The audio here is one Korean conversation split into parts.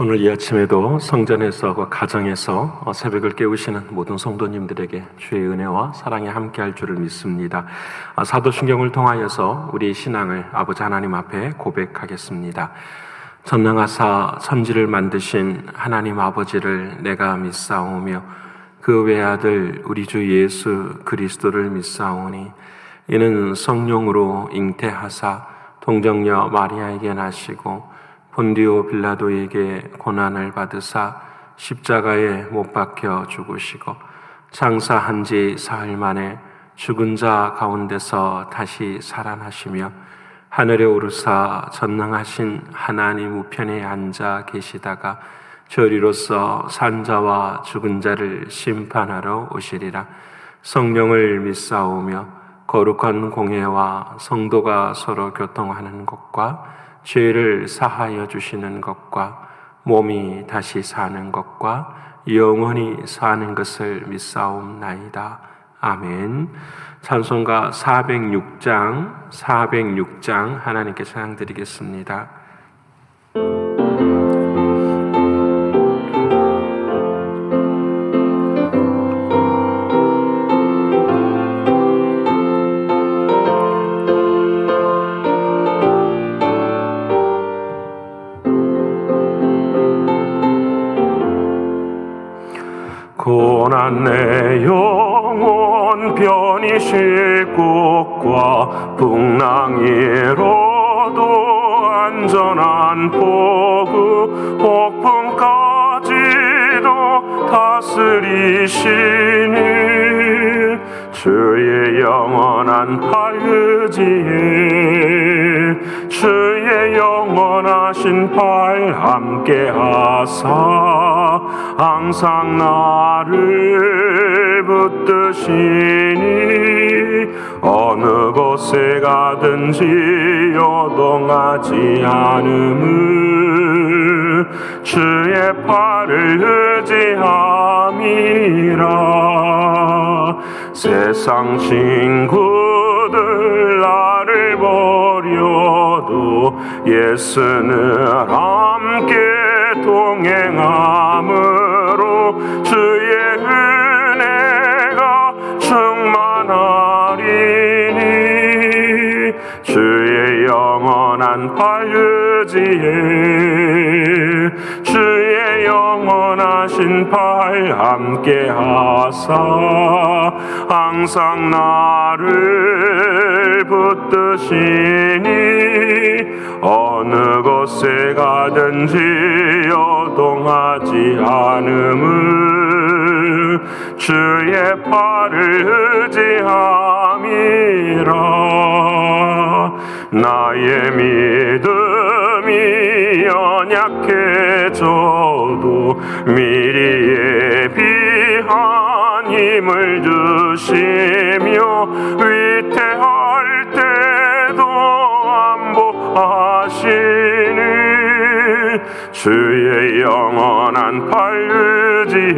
오늘 이 아침에도 성전에서 가정에서 새벽을 깨우시는 모든 성도님들에게 주의 은혜와 사랑이 함께할 줄을 믿습니다. 사도신경을 통하여서 우리의 신앙을 아버지 하나님 앞에 고백하겠습니다. 전능하사 천지를 만드신 하나님 아버지를 내가 믿사오며 그 외아들 우리 주 예수 그리스도를 믿사오니 이는 성령으로 잉태하사 동정녀 마리아에게 나시고 본디오 빌라도에게 고난을 받으사 십자가에 못 박혀 죽으시고 장사한 지 사흘 만에 죽은 자 가운데서 다시 살아나시며 하늘에 오르사 전능하신 하나님 우편에 앉아 계시다가 저리로서 산자와 죽은 자를 심판하러 오시리라. 성령을 믿사오며 거룩한 공회와 성도가 서로 교통하는 것과 죄를 사하여 주시는 것과 몸이 다시 사는 것과 영원히 사는 것을 믿사옵나이다. 아멘. 찬송가 406장 하나님께 찬양드리겠습니다. 고난 내 영혼 편히 쉴 곳과 풍랑이로도 안전한 포구 폭풍까지도 다스리시니 주의 영원한 팔의지에 주의 영원하신 팔 함께하사 항상 나를 붙드시니 어느 곳에 가든지 요동하지 않음을 주의 팔을 의지함이라. 세상 친구들 나를 버려도 예수는 함께 동행함으로 주의 은혜가 충만하리니 주의 영원한 팔의지에 주의 영원하신 팔 함께하사 항상 나를 붙드시니 어느 곳에 가든지 요동하지 않음을 주의 팔을 의지함이라. 나의 믿음이 연약해져도 미리 예비한 힘을 주시며 위태할 때도 안보하시니 주의 영원한 팔의지에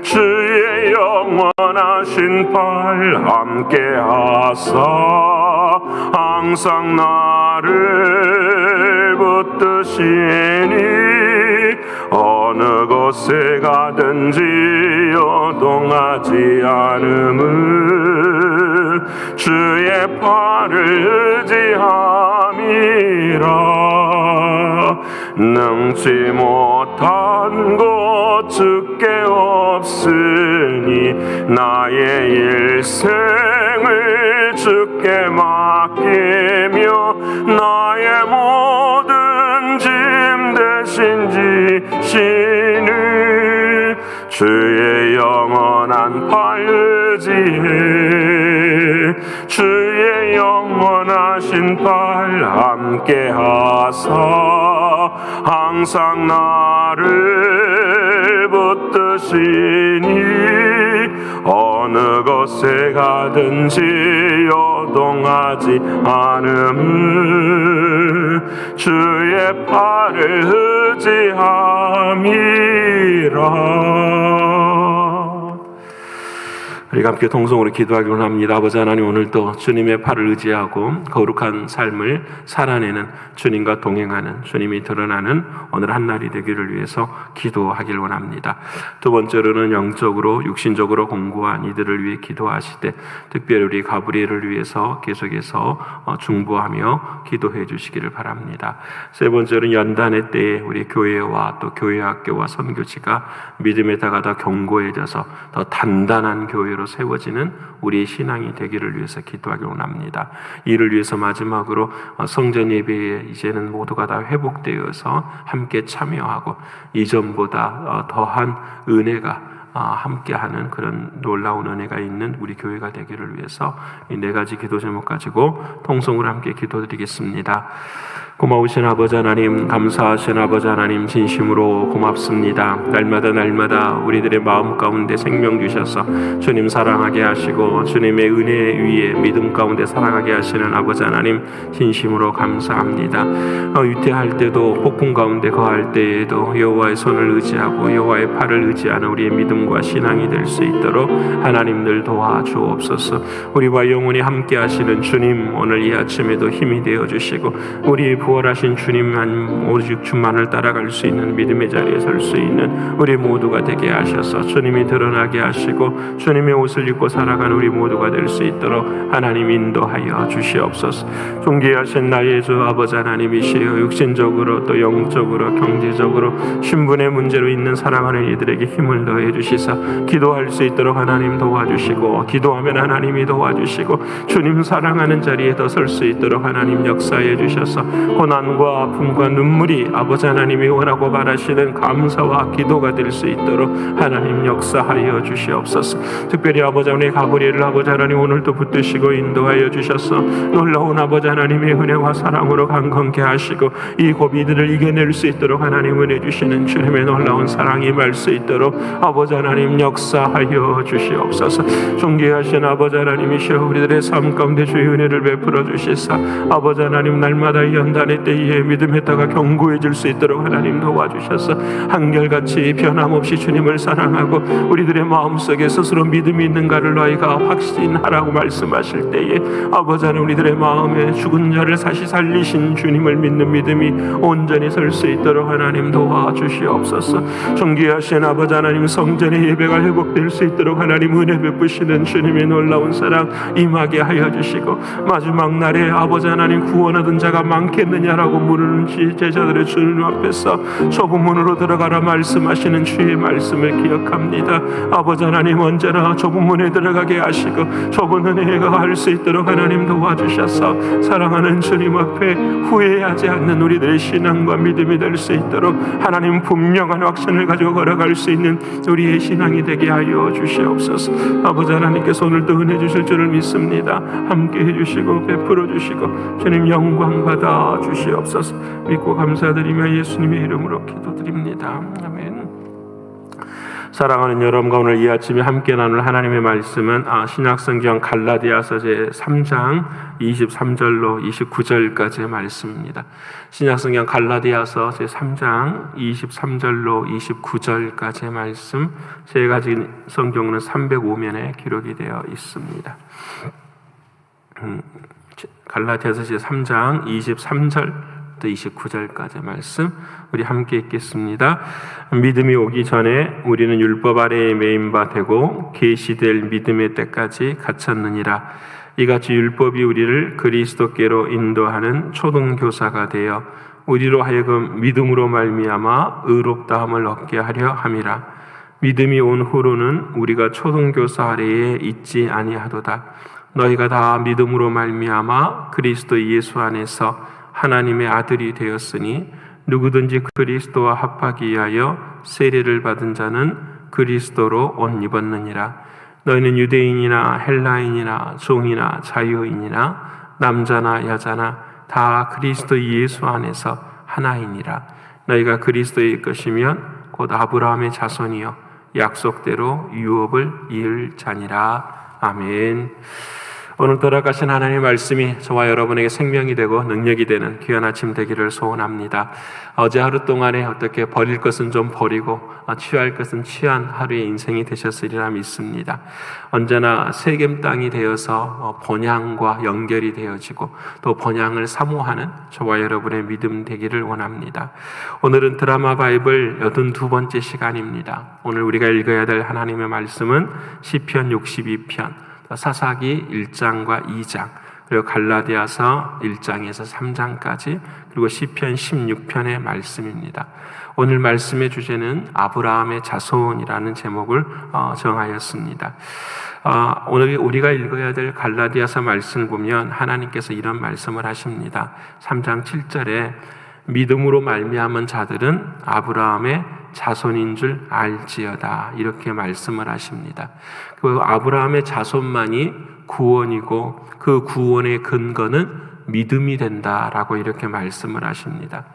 주의 영원하신 팔 함께하사 항상 나를 붙드시니 어느 곳에 가든지 요동하지 않음을 주의 팔을 의지함이라. 능치 못한 것 주께 없으니 나의 일생을 주께 맡기며 나의 모든 짐 대신 지시는 주의 영원한 팔의지에 주의 영원하신 팔 함께하사 항상 나를 붙드시니 어느 곳에 가든지 요동하지 않음을 주의 팔을 의지함이라. 우리가 함께 통성으로 기도하기 원합니다. 아버지 하나님, 오늘도 주님의 팔을 의지하고 거룩한 삶을 살아내는, 주님과 동행하는, 주님이 드러나는 오늘 한 날이 되기를 위해서 기도하길 원합니다. 두 번째로는 영적으로 육신적으로 공고한 이들을 위해 기도하시되, 특별히 우리 가브리엘을 위해서 계속해서 중보하며 기도해 주시기를 바랍니다. 세 번째로는 연단의 때에 우리 교회와 또 교회 학교와 선교지가 믿음에 다가 더 견고해져서 더 단단한 교회로 세워지는 우리의 신앙이 되기를 위해서 기도하기 원합니다. 이를 위해서 마지막으로 성전 예배에 이제는 모두가 다 회복되어서 함께 참여하고 이전보다 더한 은혜가 함께하는 그런 놀라운 은혜가 있는 우리 교회가 되기를 위해서 이 네 가지 기도 제목 가지고 통성으로 함께 기도드리겠습니다. 고마우신 아버지 하나님, 감사하신 아버지 하나님, 진심으로 고맙습니다. 날마다 우리들의 마음 가운데 생명 주셔서 주님 사랑하게 하시고 주님의 은혜 위에 믿음 가운데 살아가게 하시는 아버지 하나님, 진심으로 감사합니다. 유태할 때도 폭풍 가운데 거할 때에도 여호와의 손을 의지하고 여호와의 팔을 의지하는 우리의 믿음과 신앙이 될 수 있도록 하나님 늘 도와주옵소서. 우리와 영원히 함께 하시는 주님, 오늘 이 아침에도 힘이 되어 주시고 우리 부활하신 주님만, 오직 주만을 따라갈 수 있는 믿음의 자리에 설 수 있는 우리 모두가 되게 하셔서 주님이 드러나게 하시고 주님의 옷을 입고 살아가는 우리 모두가 될 수 있도록 하나님 인도하여 주시옵소서. 존귀하신 나의 주 아버지 하나님이시여, 육신적으로 또 영적으로 경제적으로 신분의 문제로 있는 사랑하는 이들에게 힘을 더해 주시사 기도할 수 있도록 하나님 도와주시고, 기도하면 하나님이 도와주시고 주님 사랑하는 자리에 더 설 수 있도록 하나님 역사해 주셔서 고난과 아픔과 눈물이 아버지 하나님이 원하고 바라시는 감사와 기도가 될 수 있도록 하나님 역사하여 주시옵소서. 특별히 아버지 하나님 가브리엘을 아버지 하나님 오늘도 붙드시고 인도하여 주셔서 놀라운 아버지 하나님의 은혜와 사랑으로 강건케 하시고 이 고비들을 이겨낼 수 있도록 하나님 은혜 주시는 주님의 놀라운 사랑이 임할 수 있도록 아버지 하나님 역사하여 주시옵소서. 존귀하신 아버지 하나님이시여, 우리들의 삶 가운데 주의 은혜를 베풀어 주시사 아버지 하나님 날마다 이 연단의 때에 믿음에 다가 견고해질 수 있도록 하나님 도와주셔서 한결같이 변함없이 주님을 사랑하고 우리들의 마음속에 스스로 믿음이 있는가를 너희가 확신하라고 말씀하실 때에 아버지 하나님 우리들의 마음에 죽은 자를 다시 살리신 주님을 믿는 믿음이 온전히 설 수 있도록 하나님 도와주시옵소서. 존귀하신 아버지 하나님, 성전의 예배가 회복될 수 있도록 하나님 은혜 베푸시는 주님의 놀라운 사랑 임하게 하여 주시고, 마지막 날에 아버지 하나님 구원 얻은 자가 많겠느냐라고 물으는 제자들의 주님 앞에서 좁은 문으로 들어가라 말씀하시는 주의 말씀을 기억합니다. 아버지 하나님 언제나 좁은 문에 들어가게 하시고 좁은 은혜가 할 수 있도록 하나님 도와주셔서 사랑하는 주님 앞에 후회하지 않는 우리들의 신앙과 믿음이 될 수 있도록 하나님 분명한 확신을 가지고 걸어갈 수 있는 우리의 신앙이 되게 하여 주시옵소서. 아버지 하나님께서 오늘도 은혜 주실 줄을 믿습니다. 함께 해주시고 베풀어 주시고 주님 영광 받아 주시옵소서. 믿고 감사드리며 예수님의 이름으로 기도드립니다. 아멘. 사랑하는 여러분과 오늘 이 아침에 함께 나눌 하나님의 말씀은 신약성경 갈라디아서 제3장 23절로 29절까지의 말씀입니다. 신약성경 갈라디아서 제3장 23절로 29절까지의 말씀, 제가 가진 성경은 305면에 기록이 되어 있습니다. 갈라디아서 제3장 23절 29절까지 말씀 우리 함께 읽겠습니다. 믿음이 오기 전에 우리는 율법 아래에 매인 바 되고 계시될 믿음의 때까지 갇혔느니라. 이같이 율법이 우리를 그리스도께로 인도하는 초등교사가 되어 우리로 하여금 믿음으로 말미암아 의롭다함을 얻게 하려 함이라. 믿음이 온 후로는 우리가 초등교사 아래에 있지 아니하도다. 너희가 다 믿음으로 말미암아 그리스도 예수 안에서 하나님의 아들이 되었으니 누구든지 그리스도와 합하기 위하여 세례를 받은 자는 그리스도로 옷 입었느니라. 너희는 유대인이나 헬라인이나 종이나 자유인이나 남자나 여자나 다 그리스도 예수 안에서 하나이니라. 너희가 그리스도의 것이면 곧 아브라함의 자손이요 약속대로 유업을 이을 자니라. 아멘. 오늘 돌아가신 하나님의 말씀이 저와 여러분에게 생명이 되고 능력이 되는 귀한 아침 되기를 소원합니다. 어제 하루 동안에 어떻게 버릴 것은 좀 버리고 취할 것은 취한 하루의 인생이 되셨으리라 믿습니다. 언제나 세겜 땅이 되어서 번향과 연결이 되어지고 또 번향을 사모하는 저와 여러분의 믿음 되기를 원합니다. 오늘은 드라마 바이블 82번째 시간입니다. 오늘 우리가 읽어야 될 하나님의 말씀은 시편 62편, 사사기 1장과 2장, 그리고 갈라디아서 1장에서 3장까지, 그리고 시편 16편의 말씀입니다. 오늘 말씀의 주제는 아브라함의 자손이라는 제목을 정하였습니다. 오늘 우리가 읽어야 될 갈라디아서 말씀을 보면 하나님께서 이런 말씀을 하십니다. 3장 7절에 믿음으로 말미암은 자들은 아브라함의 자손인 줄 알지어다, 이렇게 말씀을 하십니다. 그 아브라함의 자손만이 구원이고 그 구원의 근거는 믿음이 된다라고 이렇게 말씀을 하십니다.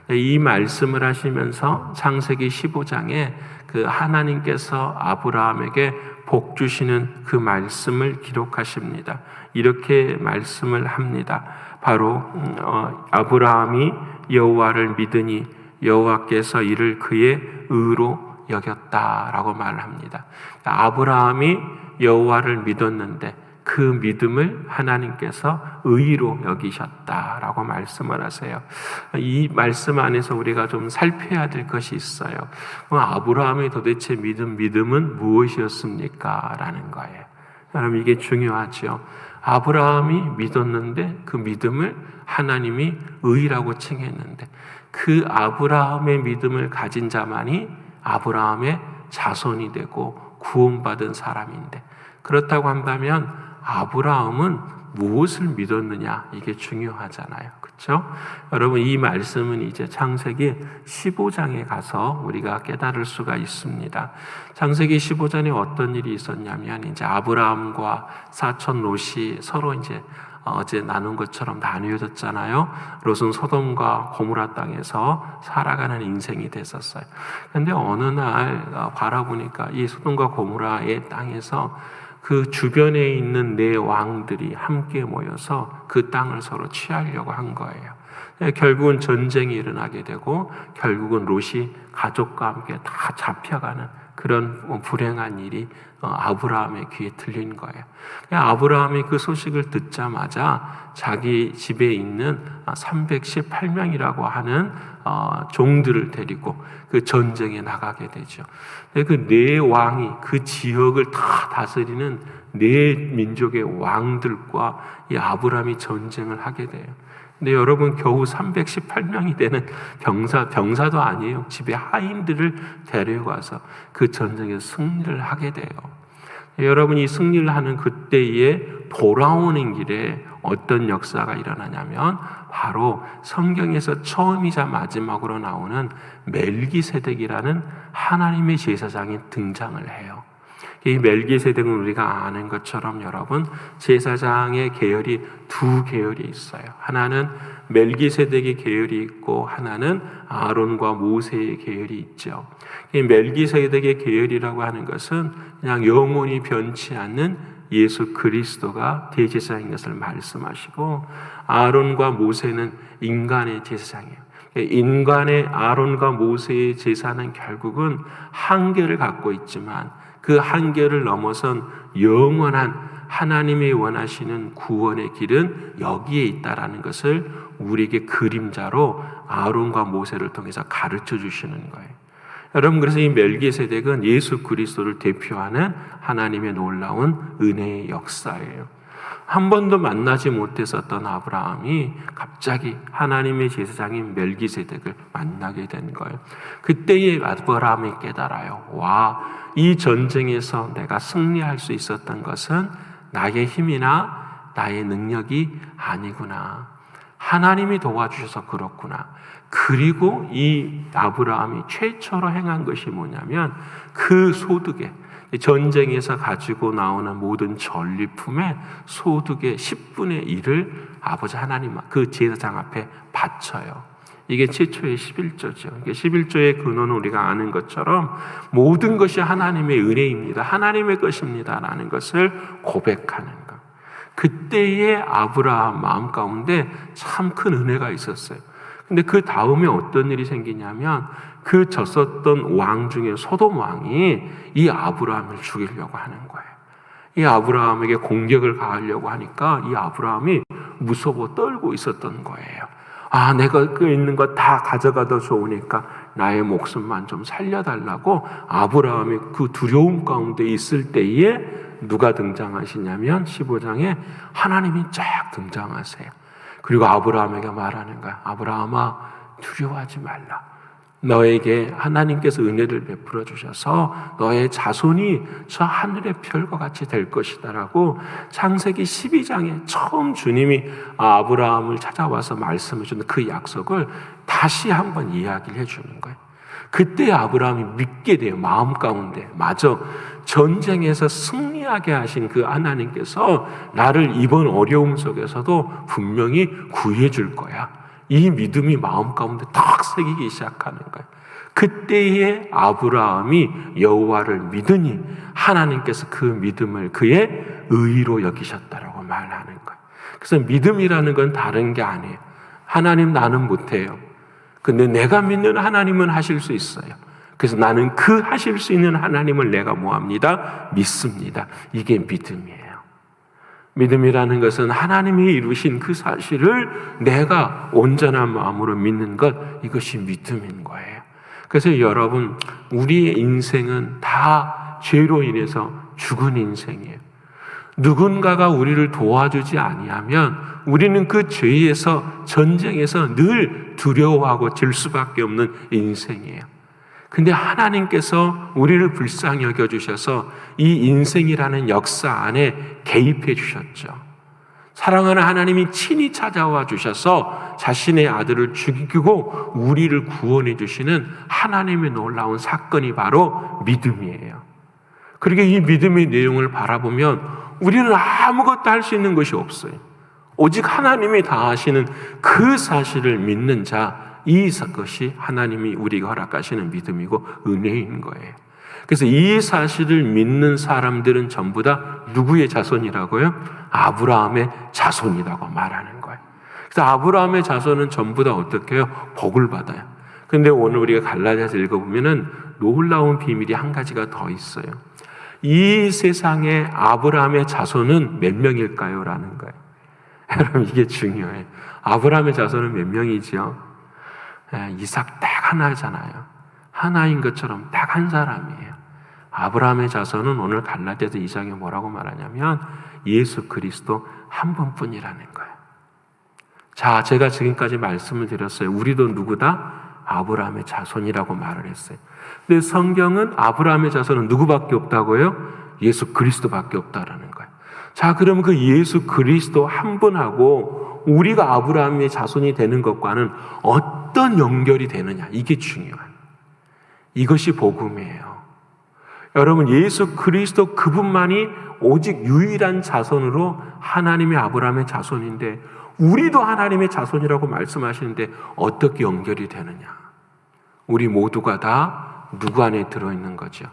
이 말씀을 하시면서 창세기 15장에 그 하나님께서 아브라함에게 복 주시는 그 말씀을 기록하십니다. 이렇게 말씀을 합니다. 바로 아브라함이 여호와를 믿으니 여호와께서 이를 그의 의로 여겼다라고 말을 합니다. 아브라함이 여호와를 믿었는데 그 믿음을 하나님께서 의로 여기셨다라고 말씀을 하세요. 이 말씀 안에서 우리가 좀 살펴야 될 것이 있어요. 아브라함의 도대체 믿음은 무엇이었습니까? 라는 거예요. 여러분, 이게 중요하죠. 아브라함이 믿었는데 그 믿음을 하나님이 의라고 칭했는데 그 아브라함의 믿음을 가진 자만이 아브라함의 자손이 되고 구원받은 사람인데, 그렇다고 한다면 아브라함은 무엇을 믿었느냐, 이게 중요하잖아요. 그렇죠? 여러분, 이 말씀은 이제 창세기 15장에 가서 우리가 깨달을 수가 있습니다. 창세기 15장에 어떤 일이 있었냐면 이제 아브라함과 사촌 롯이 서로 이제 어제 나눈 것처럼 나뉘어졌잖아요. 롯은 소돔과 고모라 땅에서 살아가는 인생이 됐었어요. 그런데 어느 날 바라보니까 이 소돔과 고모라의 땅에서 그 주변에 있는 네 왕들이 함께 모여서 그 땅을 서로 취하려고 한 거예요. 결국은 전쟁이 일어나게 되고 결국은 롯이 가족과 함께 다 잡혀가는 그런 불행한 일이 아브라함의 귀에 들린 거예요. 아브라함이 그 소식을 듣자마자 자기 집에 있는 318명이라고 하는 종들을 데리고 그 전쟁에 나가게 되죠. 그 네 왕이 그 지역을 다 다스리는 네 민족의 왕들과 이 아브라함이 전쟁을 하게 돼요. 근데 여러분, 겨우 318명이 되는 병사도 아니에요. 집에 하인들을 데려가서 그 전쟁에서 승리를 하게 돼요. 여러분, 이 승리를 하는 그때에 돌아오는 길에 어떤 역사가 일어나냐면 바로 성경에서 처음이자 마지막으로 나오는 멜기세덱이라는 하나님의 제사장이 등장을 해요. 이 멜기세덱은 우리가 아는 것처럼 여러분, 제사장의 계열이 두 계열이 있어요. 하나는 멜기세덱의 계열이 있고 하나는 아론과 모세의 계열이 있죠. 이 멜기세덱의 계열이라고 하는 것은 그냥 영원히 변치 않는 예수 그리스도가 대제사장인 것을 말씀하시고, 아론과 모세는 인간의 제사장이에요. 인간의 아론과 모세의 제사는 결국은 한계를 갖고 있지만 그 한계를 넘어선 영원한 하나님이 원하시는 구원의 길은 여기에 있다라는 것을 우리에게 그림자로 아론과 모세를 통해서 가르쳐 주시는 거예요. 여러분, 그래서 이 멜기세덱은 예수 그리스도를 대표하는 하나님의 놀라운 은혜의 역사예요. 한 번도 만나지 못했었던 아브라함이 갑자기 하나님의 제사장인 멜기세덱을 만나게 된 거예요. 그때의 아브라함이 깨달아요. 와, 이 전쟁에서 내가 승리할 수 있었던 것은 나의 힘이나 나의 능력이 아니구나. 하나님이 도와주셔서 그렇구나. 그리고 이 아브라함이 최초로 행한 것이 뭐냐면 그 소득에, 전쟁에서 가지고 나오는 모든 전리품의 소득의 10분의 1을 아버지 하나님, 그 제사장 앞에 바쳐요. 이게 최초의 11조죠. 11조의 근원은 우리가 아는 것처럼 모든 것이 하나님의 은혜입니다. 하나님의 것입니다. 라는 것을 고백하는 것. 그때의 아브라함 마음 가운데 참 큰 은혜가 있었어요. 근데 그 다음에 어떤 일이 생기냐면 그 졌었던 왕 중에 소돔 왕이 이 아브라함을 죽이려고 하는 거예요. 이 아브라함에게 공격을 가하려고 하니까 이 아브라함이 무서워 떨고 있었던 거예요. 아, 내가 그 있는 거 다 가져가도 좋으니까 나의 목숨만 좀 살려달라고 아브라함이 그 두려움 가운데 있을 때에 누가 등장하시냐면 15장에 하나님이 쫙 등장하세요. 그리고 아브라함에게 말하는 거야. 아브라함아, 두려워하지 말라. 너에게 하나님께서 은혜를 베풀어 주셔서 너의 자손이 저 하늘의 별과 같이 될 것이다라고 창세기 12장에 처음 주님이 아브라함을 찾아와서 말씀해 주는 그 약속을 다시 한번 이야기를 해주는 거예요. 그때 아브라함이 믿게 돼요. 마음 가운데. 맞아. 전쟁에서 승리하게 하신 그 하나님께서 나를 이번 어려움 속에서도 분명히 구해 줄 거야. 이 믿음이 마음 가운데 탁 새기기 시작하는 거예요. 그때의 아브라함이 여호와를 믿으니 하나님께서 그 믿음을 그의 의로 여기셨다라고 말하는 거예요. 그래서 믿음이라는 건 다른 게 아니에요. 하나님, 나는 못해요. 근데 내가 믿는 하나님은 하실 수 있어요. 그래서 나는 그 하실 수 있는 하나님을 내가 뭐합니다? 믿습니다. 이게 믿음이에요. 믿음이라는 것은 하나님이 이루신 그 사실을 내가 온전한 마음으로 믿는 것, 이것이 믿음인 거예요. 그래서 여러분, 우리의 인생은 다 죄로 인해서 죽은 인생이에요. 누군가가 우리를 도와주지 아니하면 우리는 그 죄에서, 전쟁에서 늘 두려워하고 질 수밖에 없는 인생이에요. 근데 하나님께서 우리를 불쌍히 여겨주셔서 이 인생이라는 역사 안에 개입해 주셨죠. 사랑하는 하나님이 친히 찾아와 주셔서 자신의 아들을 죽이고 우리를 구원해 주시는 하나님의 놀라운 사건이 바로 믿음이에요. 그러게 이 믿음의 내용을 바라보면 우리는 아무것도 할 수 있는 것이 없어요. 오직 하나님이 다 하시는 그 사실을 믿는 자, 이것이 하나님이 우리가 허락하시는 믿음이고 은혜인 거예요. 그래서 이 사실을 믿는 사람들은 전부 다 누구의 자손이라고요? 아브라함의 자손이라고 말하는 거예요. 그래서 아브라함의 자손은 전부 다 어떻게 해요? 복을 받아요. 근데 오늘 우리가 갈라디아서 읽어보면은 놀라운 비밀이 한 가지가 더 있어요. 이 세상에 아브라함의 자손은 몇 명일까요? 라는 거예요. 여러분, 이게 중요해요. 아브라함의 자손은 몇 명이지요? 이삭 딱 하나잖아요. 하나인 것처럼 딱 한 사람이에요. 아브라함의 자손은 오늘 갈라디아서 2장에 뭐라고 말하냐면 예수 그리스도 한 분뿐이라는 거예요. 자, 제가 지금까지 말씀을 드렸어요. 우리도 누구다? 아브라함의 자손이라고 말을 했어요. 근데 성경은 아브라함의 자손은 누구밖에 없다고요? 예수 그리스도밖에 없다라는 거예요. 자, 그럼 그 예수 그리스도 한 분하고 우리가 아브라함의 자손이 되는 것과는 어떤 연결이 되느냐, 이게 중요한, 이것이 복음이에요. 여러분, 예수 그리스도 그분만이 오직 유일한 자손으로 하나님의 아브라함의 자손인데 우리도 하나님의 자손이라고 말씀하시는데 어떻게 연결이 되느냐? 우리 모두가 다 누구 안에 들어있는 거죠?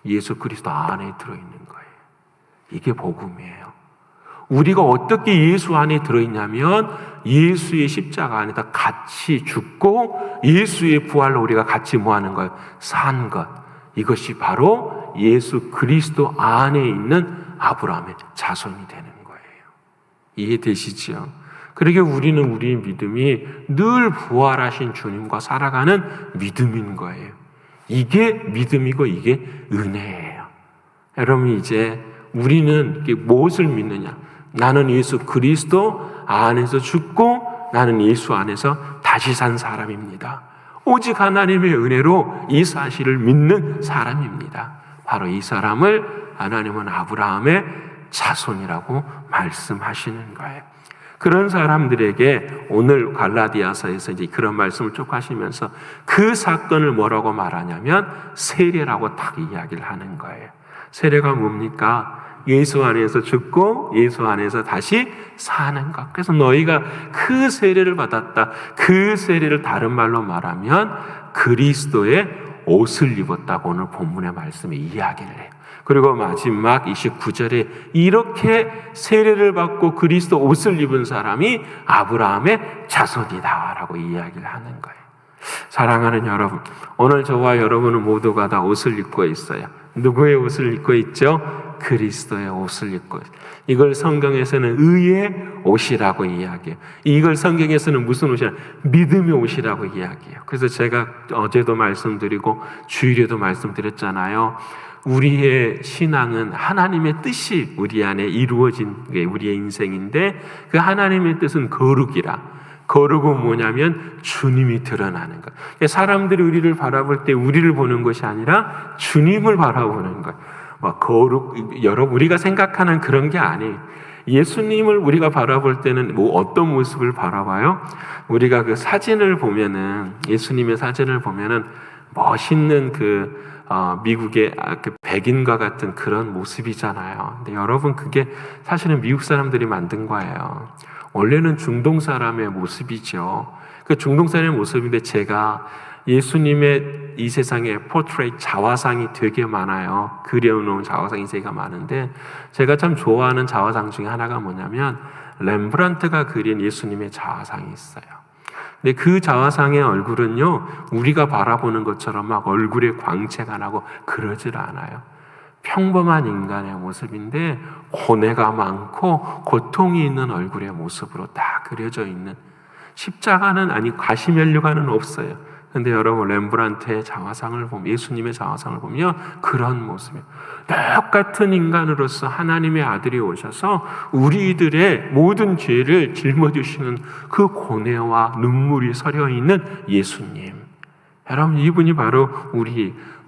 예수 그리스도 안에 들어있는 거예요. 이게 복음이에요. 우리가 어떻게 예수 안에 들어있냐면 예수의 십자가 안에다 같이 죽고 예수의 부활로 우리가 같이 뭐하는 거예요? 산 것. 이것이 바로 예수 그리스도 안에 있는 아브라함의 자손이 되는 거예요. 이해되시죠? 그러게 우리는 우리의 믿음이 늘 부활하신 주님과 살아가는 믿음인 거예요. 이게 믿음이고 이게 은혜예요. 여러분, 이제 우리는 무엇을 믿느냐? 나는 예수 그리스도 안에서 죽고 나는 예수 안에서 다시 산 사람입니다. 오직 하나님의 은혜로 이 사실을 믿는 사람입니다. 바로 이 사람을 하나님은 아브라함의 자손이라고 말씀하시는 거예요. 그런 사람들에게 오늘 갈라디아서에서 이제 그런 말씀을 쭉 하시면서 그 사건을 뭐라고 말하냐면 세례라고 딱 이야기를 하는 거예요. 세례가 뭡니까? 예수 안에서 죽고 예수 안에서 다시 사는 것. 그래서 너희가 그 세례를 받았다. 그 세례를 다른 말로 말하면 그리스도의 옷을 입었다고 오늘 본문의 말씀에 이야기를 해요. 그리고 마지막 29절에 이렇게 세례를 받고 그리스도 옷을 입은 사람이 아브라함의 자손이다라고 이야기를 하는 거예요. 사랑하는 여러분, 오늘 저와 여러분은 모두가 다 옷을 입고 있어요. 누구의 옷을 입고 있죠? 그리스도의 옷을 입고 있어요. 이걸 성경에서는 의의 옷이라고 이야기해요. 이걸 성경에서는 무슨 옷이냐? 믿음의 옷이라고 이야기해요. 그래서 제가 어제도 말씀드리고 주일에도 말씀드렸잖아요. 우리의 신앙은 하나님의 뜻이 우리 안에 이루어진 게 우리의 인생인데, 그 하나님의 뜻은 거룩이라. 거룩은 뭐냐면 주님이 드러나는 것. 사람들이 우리를 바라볼 때 우리를 보는 것이 아니라 주님을 바라보는 것. 거룩, 여러분, 우리가 생각하는 그런 게 아니에요. 예수님을 우리가 바라볼 때는 어떤 모습을 바라봐요? 우리가 그 사진을 보면은, 예수님의 사진을 보면은 멋있는 미국의 그 백인과 같은 그런 모습이잖아요. 근데 여러분, 그게 사실은 미국 사람들이 만든 거예요. 원래는 중동 사람의 모습이죠. 그 중동 사람의 모습인데, 제가 예수님의 이 세상에 포트레이트 자화상이 되게 많아요. 그려놓은 자화상이 제가 많은데, 제가 참 좋아하는 자화상 중에 하나가 뭐냐면 렘브란트가 그린 예수님의 자화상이 있어요. 근데 그 자화상의 얼굴은요, 우리가 바라보는 것처럼 막 얼굴에 광채가 나고 그러질 않아요. 평범한 인간의 모습인데 고뇌가 많고 고통이 있는 얼굴의 모습으로 다 그려져 있는, 십자가는 아니 가시면류관은 없어요. 근데 여러분, 렘브란트의 자화상을 보면, 예수님의 자화상을 보면 그런 모습이에요. 똑같은 인간으로서 하나님의 아들이 오셔서 우리들의 모든 죄를 짊어지시는 그 고뇌와 눈물이 서려 있는 예수님. 여러분, 이분이 바로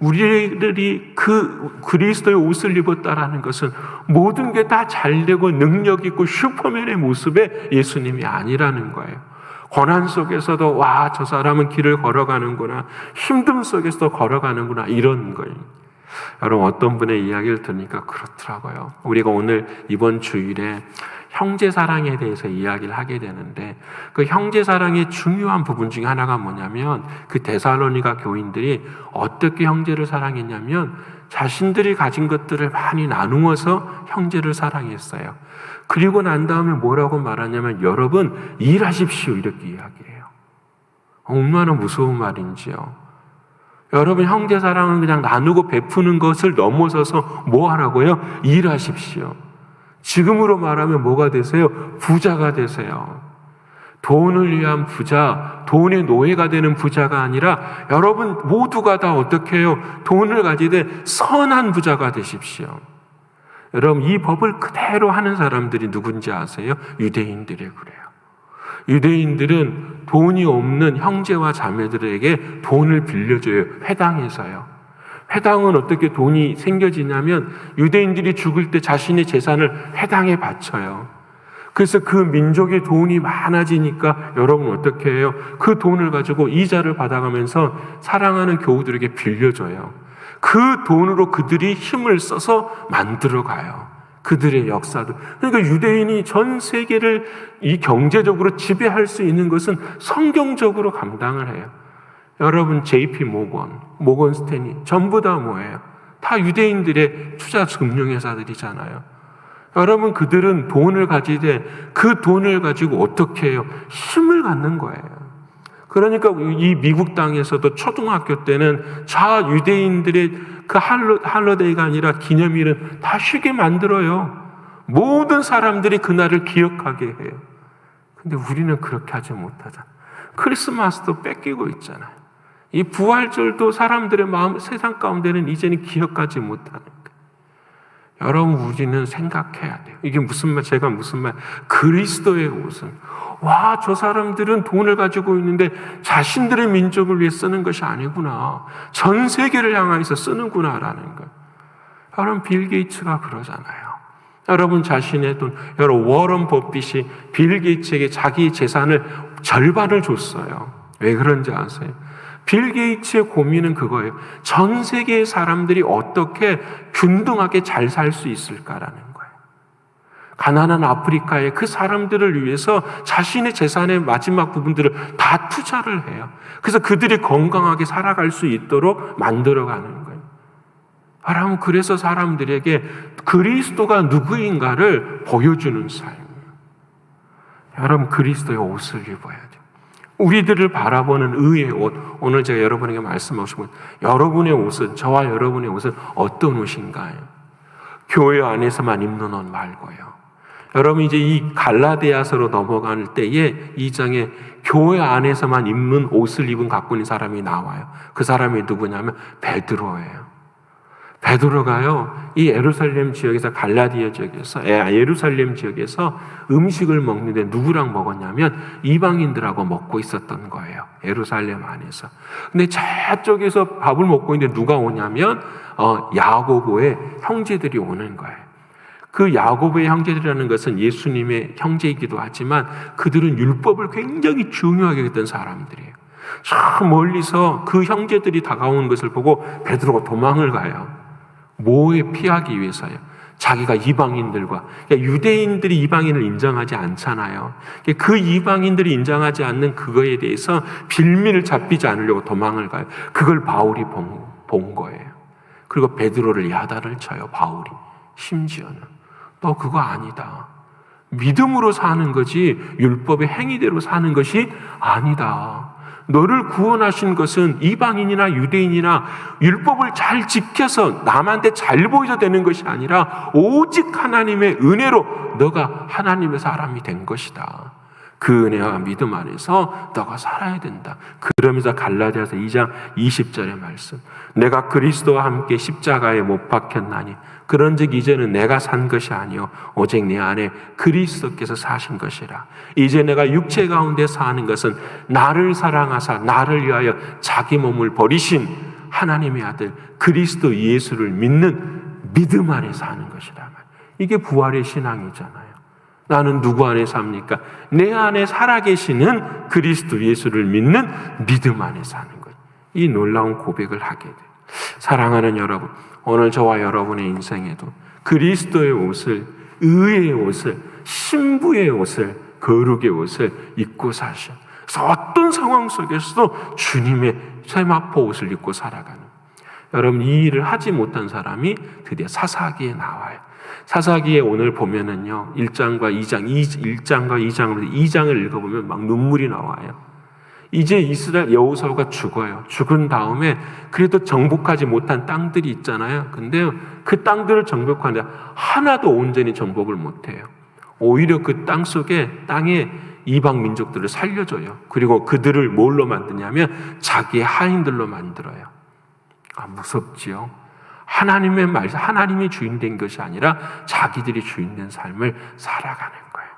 우리들이 그 그리스도의 옷을 입었다라는 것은 모든 게 다 잘되고 능력 있고 슈퍼맨의 모습의 예수님이 아니라는 거예요. 고난 속에서도 저 사람은 길을 걸어가는구나, 힘듦 속에서도 걸어가는구나, 이런 거예요. 여러분, 어떤 분의 이야기를 들으니까 그렇더라고요. 우리가 오늘 이번 주일에 형제 사랑에 대해서 이야기를 하게 되는데, 그 형제 사랑의 중요한 부분 중에 하나가 뭐냐면, 그 데살로니가 교인들이 어떻게 형제를 사랑했냐면 자신들이 가진 것들을 많이 나누어서 형제를 사랑했어요. 그리고 난 다음에 뭐라고 말하냐면, 여러분 일하십시오, 이렇게 이야기해요. 얼마나 무서운 말인지요. 여러분, 형제 사랑은 그냥 나누고 베푸는 것을 넘어서서 뭐 하라고요? 일하십시오. 지금으로 말하면 뭐가 되세요? 부자가 되세요. 돈을 위한 부자, 돈의 노예가 되는 부자가 아니라 여러분 모두가 다 어떻게 해요? 돈을 가지되 선한 부자가 되십시오. 여러분, 이 법을 그대로 하는 사람들이 누군지 아세요? 유대인들이 그래요. 유대인들은 돈이 없는 형제와 자매들에게 돈을 빌려줘요. 회당에서요. 회당은 어떻게 돈이 생겨지냐면, 유대인들이 죽을 때 자신의 재산을 회당에 바쳐요. 그래서 그 민족의 돈이 많아지니까 여러분 어떻게 해요? 그 돈을 가지고 이자를 받아가면서 사랑하는 교우들에게 빌려줘요. 그 돈으로 그들이 힘을 써서 만들어가요. 그들의 역사도. 그러니까 유대인이 전 세계를 이 경제적으로 지배할 수 있는 것은 성경적으로 감당을 해요. 여러분, JP 모건 스탠리 전부 다 뭐예요? 다 유대인들의 투자 금융회사들이잖아요. 여러분, 그들은 돈을 가지되 그 돈을 가지고 어떻게 해요? 힘을 갖는 거예요. 그러니까 이 미국 땅에서도 초등학교 때는 유대인들의 그 할러데이가 아니라 기념일은 다 쉬게 만들어요. 모든 사람들이 그날을 기억하게 해요. 근데 우리는 그렇게 하지 못하잖아요. 크리스마스도 뺏기고 있잖아요. 이 부활절도 사람들의 마음, 세상 가운데는 이제는 기억하지 못하는 거예요. 여러분, 우리는 생각해야 돼요. 이게 제가 무슨 말, 그리스도의 옷은, 저 사람들은 돈을 가지고 있는데 자신들의 민족을 위해 쓰는 것이 아니구나. 전 세계를 향해서 쓰는구나라는 거. 여러분, 빌 게이츠가 그러잖아요. 여러분, 자신의 돈, 여러분, 워런 버핏이 빌 게이츠에게 자기 재산을 절반을 줬어요. 왜 그런지 아세요? 빌 게이츠의 고민은 그거예요. 전 세계의 사람들이 어떻게 균등하게 잘 살 수 있을까라는 거예요. 가난한 아프리카의 그 사람들을 위해서 자신의 재산의 마지막 부분들을 다 투자를 해요. 그래서 그들이 건강하게 살아갈 수 있도록 만들어가는 거예요. 바라면 그래서 사람들에게 그리스도가 누구인가를 보여주는 삶. 여러분, 그리스도의 옷을 입어야 돼요. 우리들을 바라보는 의의 옷. 오늘 제가 여러분에게 말씀하고 싶은 여러분의 옷은, 저와 여러분의 옷은 어떤 옷인가요? 교회 안에서만 입는 옷 말고요. 여러분, 이제 이 갈라디아서로 넘어갈 때에 2장에 교회 안에서만 입는 옷을 갖고 있는 사람이 나와요. 그 사람이 누구냐면 베드로예요. 베드로가요, 이 예루살렘 지역에서, 갈라디아 지역에서, 예루살렘 지역에서 음식을 먹는데 누구랑 먹었냐면 이방인들하고 먹고 있었던 거예요. 예루살렘 안에서. 근데 저쪽에서 밥을 먹고 있는데 누가 오냐면 야고보의 형제들이 오는 거예요. 그 야고보의 형제들이라는 것은 예수님의 형제이기도 하지만 그들은 율법을 굉장히 중요하게 했던 사람들이에요. 저 멀리서 그 형제들이 다가오는 것을 보고 베드로가 도망을 가요. 뭐에 피하기 위해서요? 자기가 이방인들과, 그러니까 유대인들이 이방인을 인정하지 않잖아요. 그 이방인들이 인정하지 않는 그거에 대해서 빌미를 잡히지 않으려고 도망을 가요. 그걸 바울이 본 거예요. 그리고 베드로를 야단을 쳐요, 바울이. 심지어는 너 그거 아니다. 믿음으로 사는 거지 율법의 행위대로 사는 것이 아니다. 너를 구원하신 것은 이방인이나 유대인이나 율법을 잘 지켜서 남한테 잘 보여서 되는 것이 아니라 오직 하나님의 은혜로 너가 하나님의 사람이 된 것이다. 그 은혜와 믿음 안에서 너가 살아야 된다. 그러면서 갈라디아서 2장 20절의 말씀. 내가 그리스도와 함께 십자가에 못 박혔나니 그런즉 이제는 내가 산 것이 아니요 오직 내 안에 그리스도께서 사신 것이라. 이제 내가 육체 가운데 사는 것은 나를 사랑하사 나를 위하여 자기 몸을 버리신 하나님의 아들 그리스도 예수를 믿는 믿음 안에 사는 것이라. 이게 부활의 신앙이잖아요. 나는 누구 안에 삽니까? 내 안에 살아계시는 그리스도 예수를 믿는 믿음 안에 사는 것. 이 놀라운 고백을 하게 돼요. 사랑하는 여러분, 오늘 저와 여러분의 인생에도 그리스도의 옷을, 의의 옷을, 신부의 옷을, 거룩의 옷을 입고 사셔. 그래서 어떤 상황 속에서도 주님의 세마포 옷을 입고 살아가는. 여러분, 이 일을 하지 못한 사람이 드디어 사사기에 나와요. 사사기에 오늘 보면은요, 1장과 2장을 읽어보면 막 눈물이 나와요. 이제 이스라엘 여호수아가 죽어요. 죽은 다음에 그래도 정복하지 못한 땅들이 있잖아요. 근데 그 땅들을 정복하는데 하나도 온전히 정복을 못해요. 오히려 그 땅 속에 땅에 이방 민족들을 살려줘요. 그리고 그들을 뭘로 만드냐면 자기의 하인들로 만들어요. 무섭지요. 하나님의 말, 하나님이 주인 된 것이 아니라 자기들이 주인 된 삶을 살아가는 거예요.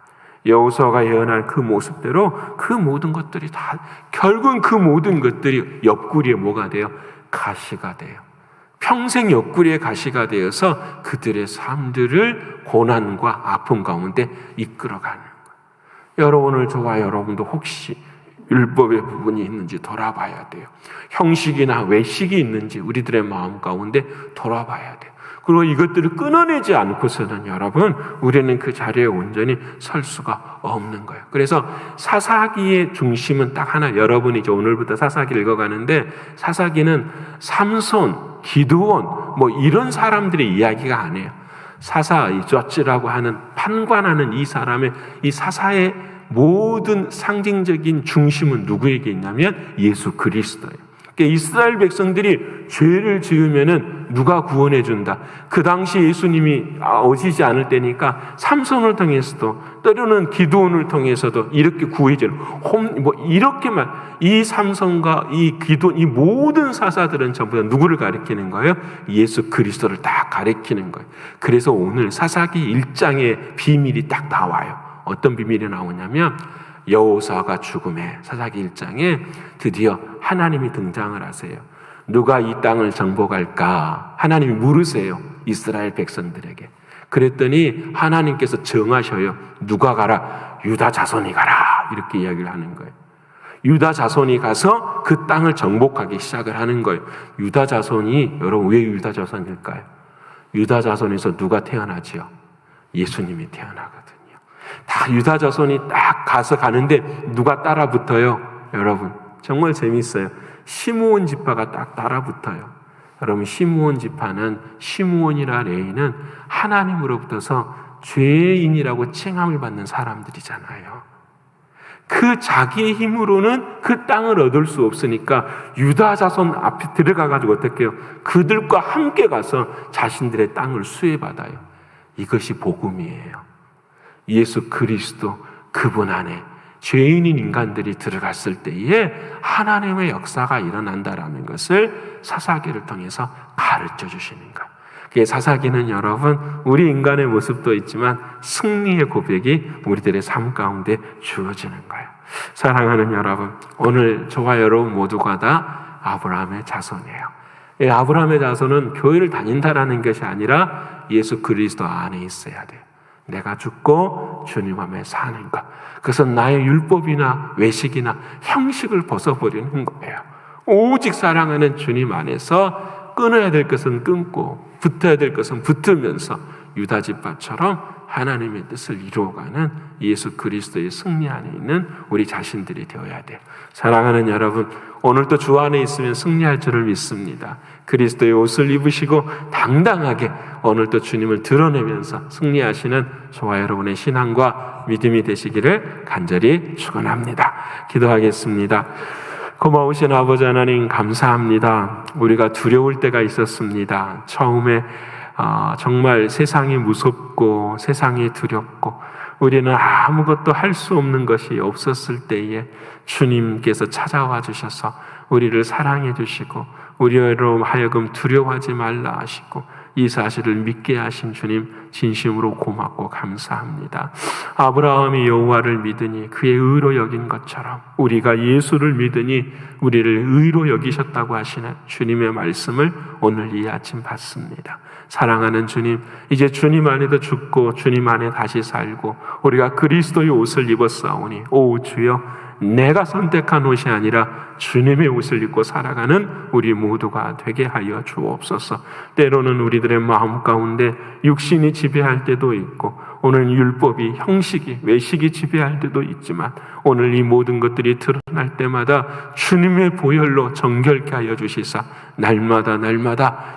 여호수아가 예언한 그 모습대로 그 모든 것들이 다 결국은 그 모든 것들이 옆구리에 뭐가 돼요? 가시가 돼요. 평생 옆구리에 가시가 되어서 그들의 삶들을 고난과 아픔 가운데 이끌어가는 거예요. 여러분, 오늘 저와 여러분도 혹시 율법의 부분이 있는지 돌아봐야 돼요. 형식이나 외식이 있는지 우리들의 마음 가운데 돌아봐야 돼요. 그리고 이것들을 끊어내지 않고서는 여러분, 우리는 그 자리에 온전히 설 수가 없는 거예요. 그래서 사사기의 중심은 딱 하나. 여러분이 이제 오늘부터 사사기를 읽어가는데 사사기는 삼손, 기드온 뭐 이런 사람들의 이야기가 아니에요. 사사, 이 저치라고 하는 판관하는 이 사람의 이 사사의 모든 상징적인 중심은 누구에게 있냐면 예수 그리스도예요. 그러니까 이스라엘 백성들이 죄를 지으면은 누가 구원해 준다. 그 당시 예수님이 오시지 않을 때니까 삼손을 통해서도 때로는 기드온을 통해서도 이렇게 구해주는 이렇게만 이 삼손과 이 기드온 이 모든 사사들은 전부 다 누구를 가리키는 거예요? 예수 그리스도를 딱 가리키는 거예요. 그래서 오늘 사사기 1장의 비밀이 딱 나와요. 어떤 비밀이 나오냐면 여호수아가 죽음에 사사기 1장에 드디어 하나님이 등장을 하세요. 누가 이 땅을 정복할까? 하나님이 물으세요. 이스라엘 백성들에게. 그랬더니 하나님께서 정하셔요. 누가 가라? 유다 자손이 가라. 이렇게 이야기를 하는 거예요. 유다 자손이 가서 그 땅을 정복하기 시작을 하는 거예요. 유다 자손이, 여러분 왜 유다 자손일까요? 유다 자손에서 누가 태어나지요? 예수님이 태어나거든요. 다 유다 자손이 딱 가는데 누가 따라 붙어요? 여러분 정말 재미있어요. 시므온 지파가 딱 따라 붙어요. 여러분, 시므온 지파는, 시므온이라 레위는 하나님으로부터서 죄인이라고 칭함을 받는 사람들이잖아요. 그 자기의 힘으로는 그 땅을 얻을 수 없으니까 유다 자손 앞에 들어가가지고 어떻게 해요? 그들과 함께 가서 자신들의 땅을 수혜받아요. 이것이 복음이에요. 예수 그리스도 그분 안에 죄인인 인간들이 들어갔을 때에 하나님의 역사가 일어난다라는 것을 사사기를 통해서 가르쳐 주시는 거예요. 사사기는 여러분, 우리 인간의 모습도 있지만 승리의 고백이 우리들의 삶 가운데 주어지는 거예요. 사랑하는 여러분, 오늘 저와 여러분 모두가 다 아브라함의 자손이에요. 아브라함의 자손은 교회를 다닌다라는 것이 아니라 예수 그리스도 안에 있어야 돼요. 내가 죽고 주님 안에 사는 것. 그것은 나의 율법이나 외식이나 형식을 벗어버리는 거예요. 오직 사랑하는 주님 안에서 끊어야 될 것은 끊고 붙어야 될 것은 붙으면서 유다 지파처럼 하나님의 뜻을 이루어가는 예수 그리스도의 승리 안에 있는 우리 자신들이 되어야 돼요. 사랑하는 여러분, 오늘도 주 안에 있으면 승리할 줄을 믿습니다. 그리스도의 옷을 입으시고 당당하게 오늘도 주님을 드러내면서 승리하시는 저와 여러분의 신앙과 믿음이 되시기를 간절히 축원합니다. 기도하겠습니다. 고마우신 아버지 하나님, 감사합니다. 우리가 두려울 때가 있었습니다. 처음에 정말 세상이 무섭고 세상이 두렵고 우리는 아무것도 할 수 없는 것이 없었을 때에 주님께서 찾아와 주셔서 우리를 사랑해 주시고 우리로 하여금 두려워하지 말라 하시고 이 사실을 믿게 하신 주님, 진심으로 고맙고 감사합니다. 아브라함이 여호와를 믿으니 그의 의로 여긴 것처럼 우리가 예수를 믿으니 우리를 의로 여기셨다고 하시는 주님의 말씀을 오늘 이 아침 받습니다. 사랑하는 주님, 이제 주님 안에도 죽고 주님 안에 다시 살고 우리가 그리스도의 옷을 입었사오니 오 주여, 내가 선택한 옷이 아니라 주님의 옷을 입고 살아가는 우리 모두가 되게 하여 주옵소서. 때로는 우리들의 마음 가운데 육신이 지배할 때도 있고 오늘 율법이, 형식이, 외식이 지배할 때도 있지만 오늘 이 모든 것들이 드러날 때마다 주님의 보혈로 정결케 하여 주시사 날마다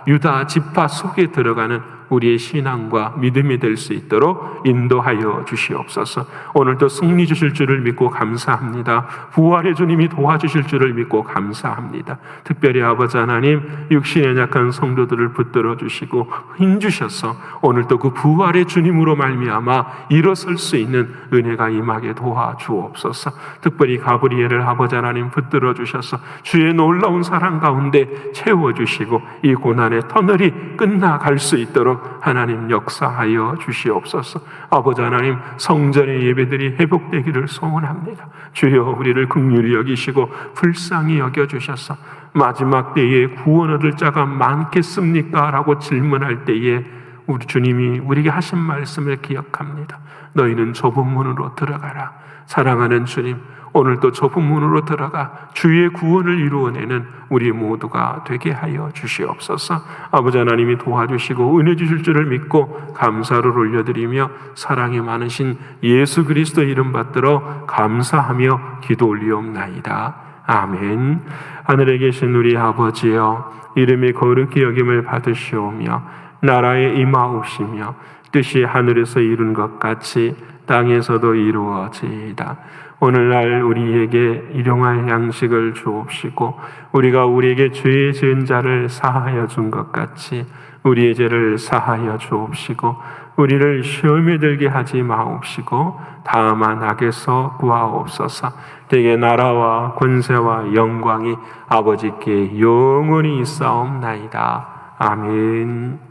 유다 지파 속에 들어가는 우리의 신앙과 믿음이 될 수 있도록 인도하여 주시옵소서. 오늘도 승리 주실 줄을 믿고 감사합니다. 부활의 주님이 도와주실 줄을 믿고 감사합니다. 특별히 아버지 하나님, 육신에 약한 성도들을 붙들어 주시고 힘주셔서 오늘도 그 부활의 주님으로 말미암아 일어설 수 있는 은혜가 임하게 도와주옵소서. 특별히 가브리엘을 아버지 하나님 붙들어 주셔서 주의 놀라운 사랑 가운데 채워주시고 이 고난의 터널이 끝나갈 수 있도록 하나님 역사하여 주시옵소서. 아버지 하나님, 성전의 예배들이 회복되기를 소원합니다. 주여, 우리를 긍휼히 여기시고 불쌍히 여겨주셔서 마지막 때에 구원 얻을 자가 많겠습니까? 라고 질문할 때에 우리 주님이 우리에게 하신 말씀을 기억합니다. 너희는 좁은 문으로 들어가라. 사랑하는 주님, 오늘도 좁은 문으로 들어가 주의 구원을 이루어내는 우리 모두가 되게 하여 주시옵소서. 아버지 하나님이 도와주시고 은혜 주실 줄을 믿고 감사를 올려드리며 사랑이 많으신 예수 그리스도 이름 받들어 감사하며 기도 올리옵나이다. 아멘. 하늘에 계신 우리 아버지여, 이름이 거룩히 여김을 받으시오며 나라에 임하옵시며 뜻이 하늘에서 이룬 것 같이 땅에서도 이루어지이다. 오늘날 우리에게 일용할 양식을 주옵시고 우리가 우리에게 죄 지은 자를 사하여 준 것 같이 우리의 죄를 사하여 주옵시고 우리를 시험에 들게 하지 마옵시고 다만 악에서 구하옵소서. 대개 나라와 권세와 영광이 아버지께 영원히 있사옵나이다. 아멘.